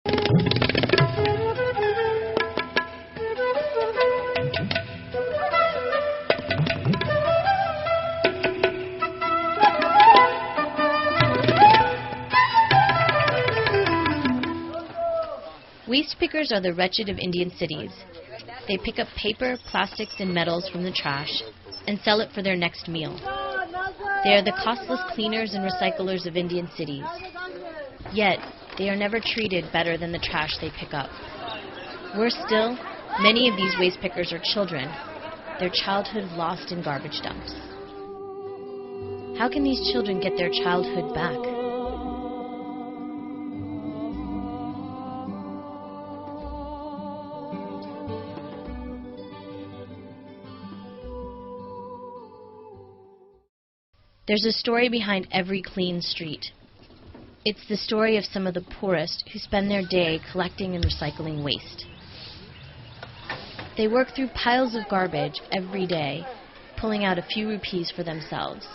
Waste pickers are the wretched of Indian cities. They pick up paper, plastics, and metals from the trash and sell it for their next meal. They are the costless cleaners and recyclers of Indian cities. Yet, they are never treated better than the trash they pick up. Worse still, many of these waste pickers are children, their childhood lost in garbage dumps. How can these children get their childhood back? There's a story behind every clean street. It's the story of some of the poorest who spend their day collecting and recycling waste. They work through piles of garbage every day, pulling out a few rupees for themselves.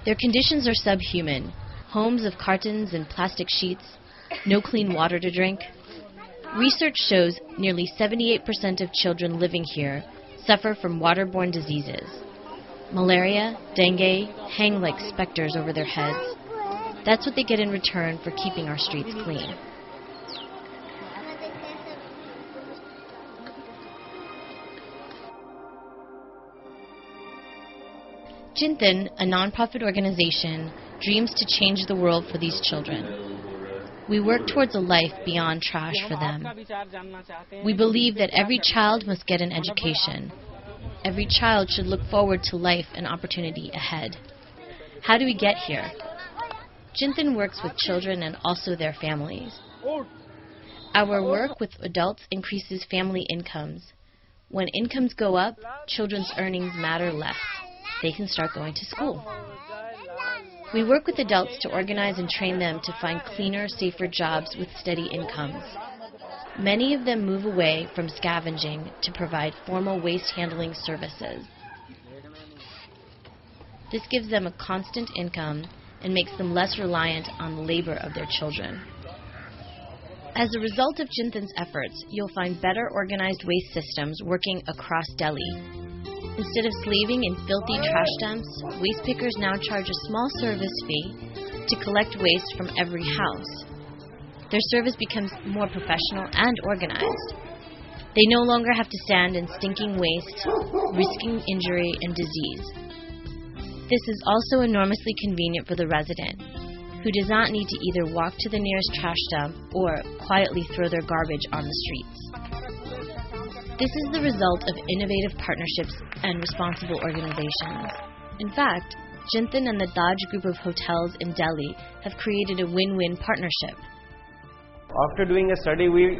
Their conditions are subhuman. Homes of cartons and plastic sheets, no clean water to drink. Research shows nearly 78% of children living here suffer from waterborne diseases. Malaria, dengue, hang like specters over their heads. That's what they get in return for keeping our streets clean. Chintan, a non-profit organization, dreams to change the world for these children. We work towards a life beyond trash for them. We believe that every child must get an education. Every child should look forward to life and opportunity ahead. How do we get here? Chintan works with children and also their families. Our work with adults increases family incomes. When incomes go up, children's earnings matter less. They can start going to school. We work with adults to organize and train them to find cleaner, safer jobs with steady incomes. Many of them move away from scavenging to provide formal waste handling services. This gives them a constant income and makes them less reliant on the labor of their children. As a result of Chintan's efforts, you'll find better organized waste systems working across Delhi. Instead of slaving in filthy trash dumps, waste pickers now charge a small service fee to collect waste from every house. Their service becomes more professional and organized. They no longer have to stand in stinking waste, risking injury and disease. This is also enormously convenient for the resident, who does not need to either walk to the nearest trash dump or quietly throw their garbage on the streets. This is the result of innovative partnerships and responsible organizations. In fact, Chintan and the Taj group of hotels in Delhi have created a win-win partnership. After doing a study, we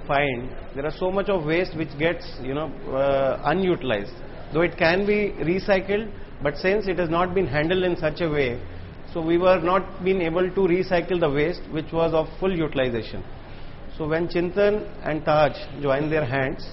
find there are so much of waste which gets unutilized. Though it can be recycled, but since it has not been handled in such a way, so we were not being able to recycle the waste which was of full utilization. So when Chintan and Taj joined their hands,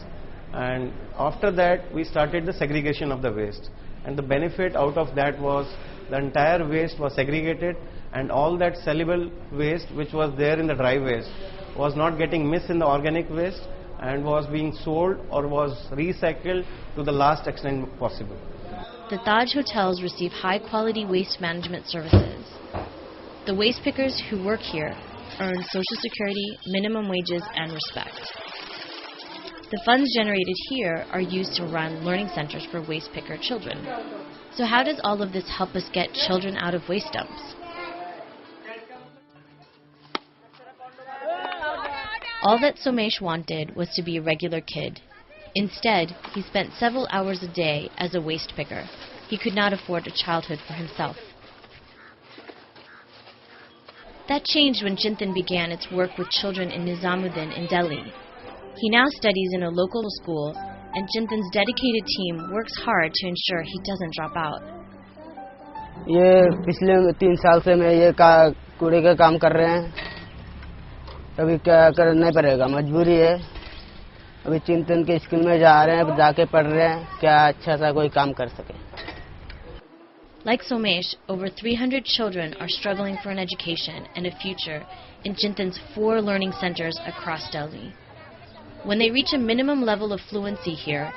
and after that we started the segregation of the waste, and the benefit out of that was the entire waste was segregated, and all that sellable waste which was there in the dry waste was not getting mixed in the organic waste and was being sold or was recycled to the last extent possible. The Taj hotels receive high-quality waste management services. The waste pickers who work here earn Social Security, minimum wages, and respect. The funds generated here are used to run learning centers for waste picker children. So how does all of this help us get children out of waste dumps? All that Somesh wanted was to be a regular kid. Instead, he spent several hours a day as a waste picker. He could not afford a childhood for himself. That changed when Chintan began its work with children in Nizamuddin in Delhi. He now studies in a local school, and Chintan's dedicated team works hard to ensure he doesn't drop out. ये पिछले 3 साल से मैं ये कूड़े का काम कर रहे हैं. अभी क्या करना पड़ेगा, मजबूरी है. अभी चिंतन के स्कूल में जा रहे हैं, जाके पढ़ रहे हैं, क्या अच्छा सा कोई काम कर सके. Like Somesh, over 300 children are struggling for an education and a future in Chintan's 4 learning centers across Delhi. When they reach a minimum level of fluency here,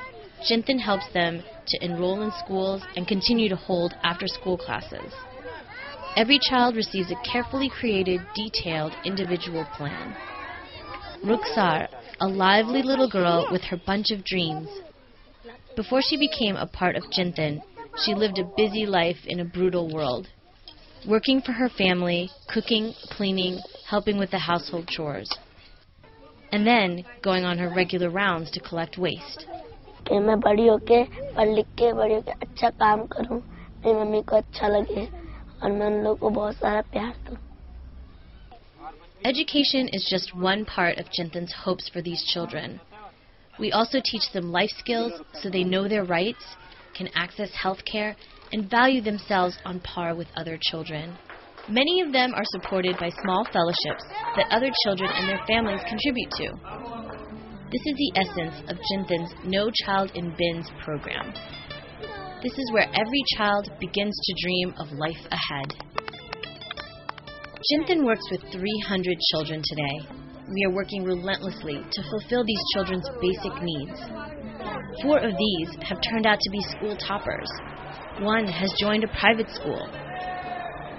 Chintan helps them to enroll in schools and continue to hold after-school classes. Every child receives a carefully created, detailed, individual plan. Rukhsar, a lively little girl with her bunch of dreams. Before she became a part of Chintan, she lived a busy life in a brutal world, working for her family, cooking, cleaning, helping with the household chores, and then going on her regular rounds to collect waste. कि मैं बड़ी होके पढ़ लिख के बड़ी होके अच्छा काम करूं, मेरी मम्मी को अच्छा लगे और मैं उन लोगों को बहुत सारा प्यार दूं. Education is just one part of Chintan's hopes for these children. We also teach them life skills so they know their rights, can access health care, and value themselves on par with other children. Many of them are supported by small fellowships that other children and their families contribute to. This is the essence of Chintan's No Child in Bins program. This is where every child begins to dream of life ahead. Chintan works with 300 children today. We are working relentlessly to fulfill these children's basic needs. 4 of these have turned out to be school toppers. 1 has joined a private school.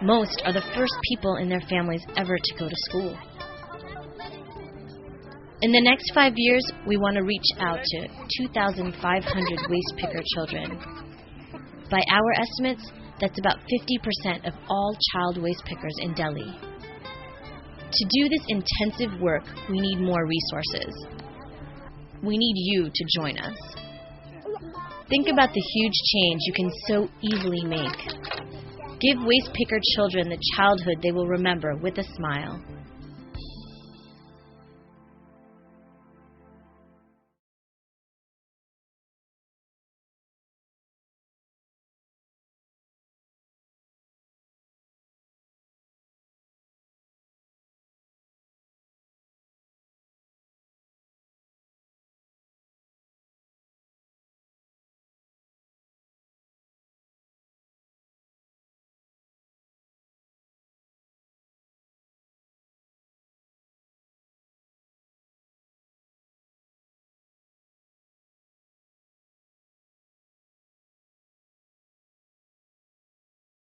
Most are the first people in their families ever to go to school. In the next 5 years, we want to reach out to 2,500 waste picker children. By our estimates, that's about 50% of all child waste pickers in Delhi. To do this intensive work, we need more resources. We need you to join us. Think about the huge change you can so easily make. Give waste picker children the childhood they will remember with a smile.